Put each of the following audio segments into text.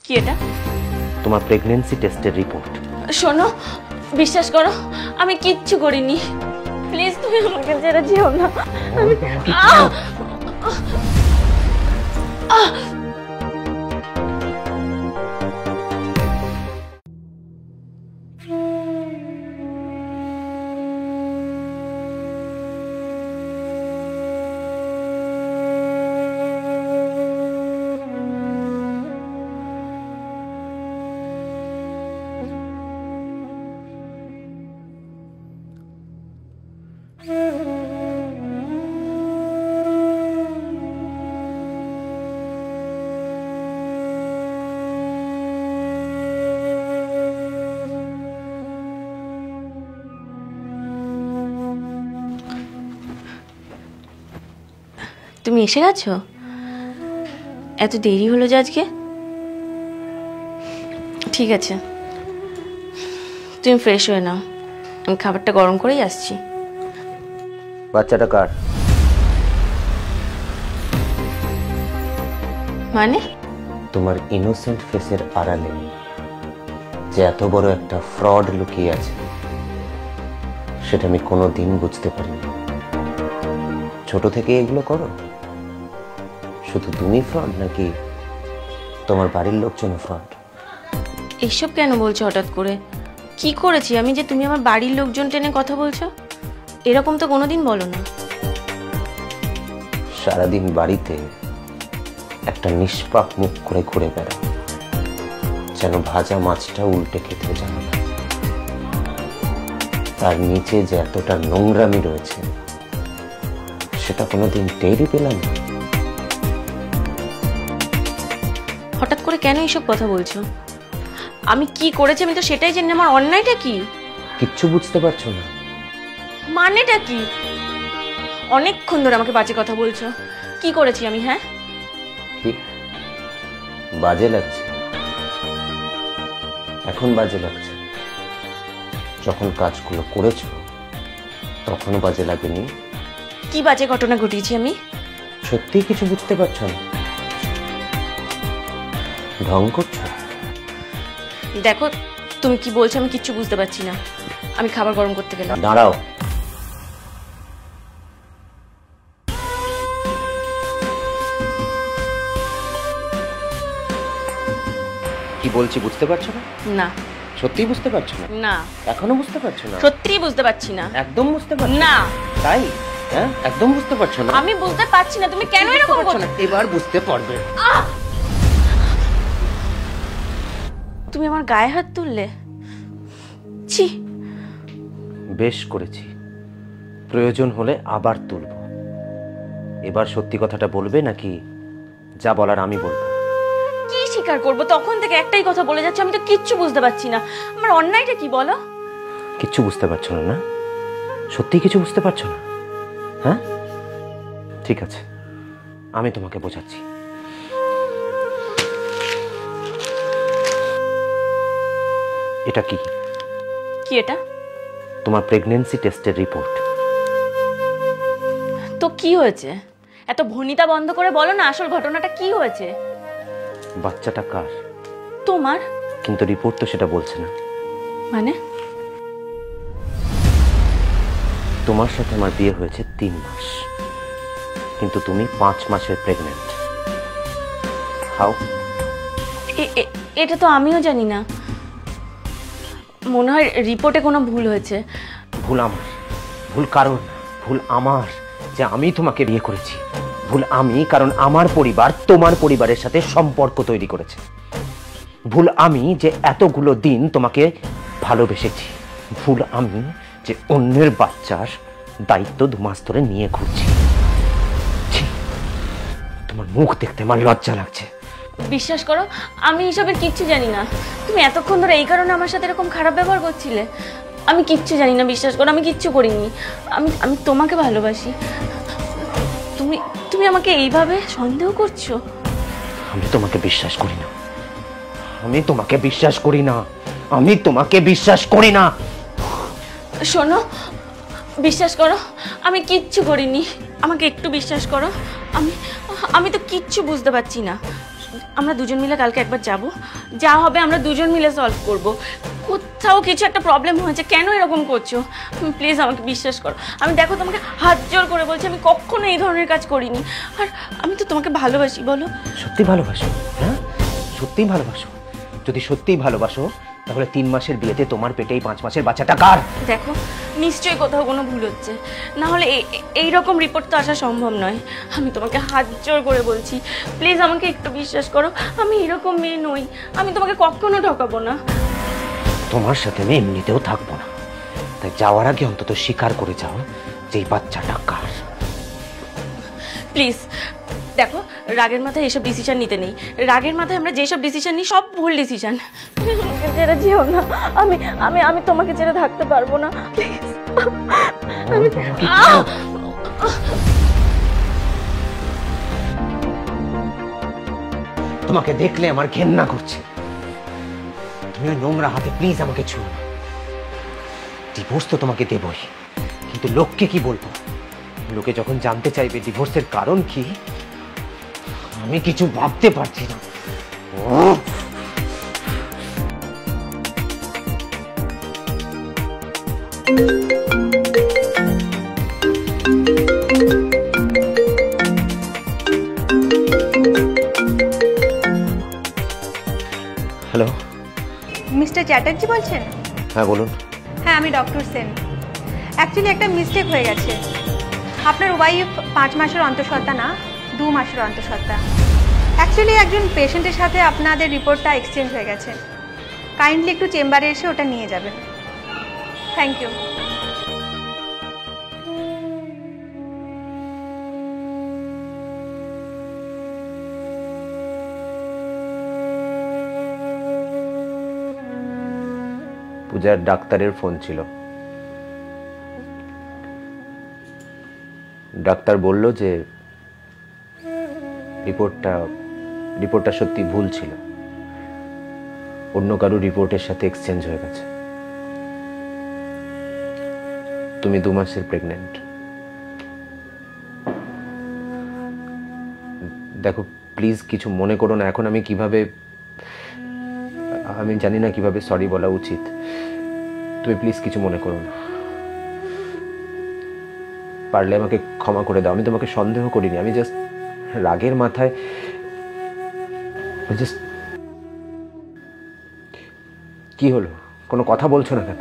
কি এটা? তোমার প্রেগন্যান্সি টেস্টের রিপোর্ট। শোনো, বিশ্বাস করো আমি কিচ্ছু করিনি। প্লিজ তুমি আমাকে ছেড়ে যেও না। তুমি এসে গেছো? এত দেরি হলো যে আজকে? ঠিক আছে, তুমি ফ্রেশ হয়ে নাও, আমি খাবারটা গরম করেই আসছি। বাচ্চাটা কার? মানে? তোমার ইনোসেন্ট ফেসের আড়ালে যে এত বড় একটা ফ্রড লুকিয়ে আছে সেটা আমি কোনোদিন বুঝতে পারিনি। ছোট থেকে এগুলো করো? শুধু তুমি ফ্রড নাকি তোমার বাড়ির লোকজন ফ্রড? এইসব কেন বলছো হঠাৎ করে? কি করেছি আমি যে তুমি আমার বাড়ির লোকজন টেনে কথা বলছো? এরকম তো কোনোদিন বলো না। সারাদিন বাড়িতে একটা নিষ্পাপ মুখ করে ঘুরে বেড়াও, যেন ভাজা মাছটা উল্টে খেতে জানো না। তার নিচে যে এতটা নোংরামি রয়েছে সেটা কোনোদিন টেরই পেলাম না। হঠাৎ করে কেন এইসব কথা বলছো? আমি কি করেছি আমি তো সেটাই জানি। আমার অন্যায়টা কি? কিচ্ছু বুঝতে পারছো না? মানেটা কি? অনেকক্ষণ ধরে আমাকে বাজে কথা বলছো। কি করেছি আমি? হ্যাঁ, কি বাজে লাগছে? এখন বাজে লাগছে? যখন কাজগুলো করেছো তখনও বাজে লাগেনি? কি বাজে ঘটনা ঘটিয়েছি আমি? সত্যি কিছু বুঝতে পারছো না? ঢং করছো? দেখো, তুমি কি বলছো আমি কিচ্ছু বুঝতে পারছি না। আমি খাবার গরম করতে গেলাম। দাঁড়াও, কি বলছি বুঝতে পারছো না? না। সত্যি বুঝতে পারছো না? না। এখনো বুঝতে পারছো না? সত্যিই বুঝতে পারছি না। একদম বুঝতে পারছো না। তাই? হ্যাঁ, একদম বুঝতে পারছো না? আমি বুঝতে পারছি না। তুমি কেন এরকম করছো? এবার বুঝতে পারবে। তুমি আমার গায়ে হাত তুললে? ছি। বেশ করেছি, প্রয়োজন হলে আবার তুলব। এবার সত্যি কথাটা বলবে নাকি যা বলার আমি বলবো? কি স্বীকার করবো? তখন থেকে একটাই কথা বলে যাচ্ছে, আমি তো কিচ্ছু বুঝতে পারছি না। আমার অন্যায়টা কি বলো? কিচ্ছু বুঝতে পারছো না? না, সত্যি কিছু বুঝতে পারছো না? হ্যাঁ, ঠিক আছে, আমি তোমাকে বোঝাচ্ছি। এটা কি? কি এটা? তোমার প্রেগন্যান্সি টেস্টের রিপোর্ট। তো কি হয়েছে? এত ভনিতা বন্ধ করে বলো না, আসল ঘটনাটা কি হয়েছে? বাচ্চাটা কার? তোমার। কিন্তু রিপোর্ট তো সেটা বলছে না। মানে? তোমার সাথে আমার বিয়ে হয়েছে 3 মাস, কিন্তু তুমি 5 মাসের প্রেগন্যান্ট। হাউ? এটা তো আমিও জানি না। মনে হয় রিপোর্টে কোনো ভুল হয়েছে। ভুল আমার? ভুল কারণ? ভুল আমার যে আমি তোমাকে বিয়ে করেছি। ভুল আমি কারণ আমার পরিবার তোমার পরিবারের সাথে সম্পর্ক তৈরি করেছে। ভুল আমি যে এতগুলো দিন তোমাকে ভালোবেসেছি। ভুল আমি যে অন্যের বাচ্চার দায়িত্ব 2 মাস ধরে নিয়ে ঘুরছি। তোমার মুখ দেখতে আমার লজ্জা লাগছে। বিশ্বাস করো, আমি এসবের কিচ্ছু জানি না। তুমি এতক্ষণ ধরে এই কারণে আমার সাথে এরকম খারাপ ব্যবহার করছিলে? আমি কিচ্ছু জানি না, বিশ্বাস করো, আমি কিচ্ছু করিনি। আমি তোমাকে ভালোবাসি। তুমি তুমি আমাকে এইভাবে সন্দেহ করছো? আমি তোমাকে বিশ্বাস করি না। আমি তোমাকে বিশ্বাস করি না। আমি তোমাকে বিশ্বাস করি না। শোনো, বিশ্বাস করো, আমি কিচ্ছু করিনি। আমাকে একটু বিশ্বাস করো। আমি তো কিচ্ছু বুঝতে পারছি না। আমরা দুজন মিলে কালকে একবার যাব, যা হবে আমরা দুজন মিলে সলভ করব। কোথাও কিছু একটা প্রবলেম হয়েছে, কেন এরকম করছো? প্লিজ আমাকে বিশ্বাস করো। আমি দেখো তোমাকে হাত জোর করে বলছি, আমি কখনো এই ধরনের কাজ করিনি। আর আমি তো তোমাকে ভালোবাসি, বলো। সত্যি ভালোবাসো? হ্যাঁ, সত্যিই ভালোবাসো? যদি সত্যিই ভালোবাসো তাহলে 3 মাসের বিয়েতে তোমার পেটেই 5 মাসের বাচ্চাটা কার? দেখো, নিশ্চয়ই কোথাও কোনো ভুল হচ্ছে, না হলে এই রকম রিপোর্ট তো আসা সম্ভব নয়। আমি তোমাকে হাত জোর করে বলছি, প্লিজ আমাকে একটু বিশ্বাস করো। আমি এরকম মেয়ে নই, আমি তোমাকে কখনো ঠকাবো না। তোমার সাথে আমি এমনিতেও থাকবো না, তাই যাওয়ার আগে অন্তত স্বীকার করে যাও যে এই বাচ্চাটা কার। প্লিজ দেখো, রাগের মাথায় এসব ডিসিশন নিতে নেই। রাগের মাথায় আমরা যেসব ডিসিশন নিই সব ভুল ডিসিশন। আমাকে ছেড়ে যেও না, আমি আমি আমি তোমাকে ছেড়ে থাকতে পারবো না, প্লিজ। তোমাকে দেখলে আমার ঘেন্না করছে। তুমি ওই নোংরা হাতে প্লিজ আমাকে ছুঁয়ো না। ডিভোর্স তো তোমাকে দেবই, কিন্তু লোককে কি বলবো? লোকে যখন জানতে চাইবে ডিভোর্সের কারণ কি, আমি কিছু ভাবতে পারছি না। হ্যালো, মিস্টার চ্যাটার্জি বলছেন? হ্যাঁ বলুন। হ্যাঁ, আমি ডক্টর সেন। অ্যাকচুয়ালি একটা মিস্টেক হয়ে গেছে। আপনার ওয়াইফ 5 মাসের অন্তঃসত্ত্বা না, 2 মাসের অন্তঃসত্ত্বা। অ্যাকচুয়ালি একজন পেশেন্টের সাথে আপনাদের রিপোর্টটা এক্সচেঞ্জ হয়ে গেছে। কাইন্ডলি একটু চেম্বারে এসে ওটা নিয়ে যাবেন। Thank you. পূজার ডাক্তারের ফোন ছিল। ডাক্তার বলল যে রিপোর্টটা সত্যি ভুল ছিল, অন্য কারো রিপোর্টের সাথে এক্সচেঞ্জ হয়ে গেছে। তুমি 2 মাসের প্রেগন্যান্ট। দেখো প্লিজ কিছু মনে করো না। এখন আমি জানি না কিভাবে সরি বলা উচিত। তুমি প্লিজ কিছু মনে করো না, পারলে আমাকে ক্ষমা করে দাও। আমি তোমাকে সন্দেহ করিনি, আমি জাস্ট রাগের মাথায় কি হলো? কোনো কথা বলছো না কেন?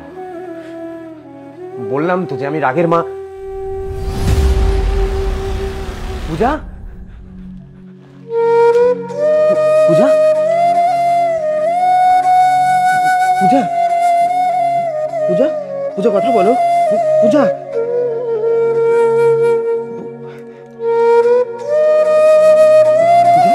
বললাম তো যে আমি রাগের পূজা, পূজা, পূজা, পূজা, পূজা কথা বলো। পূজা, পূজা,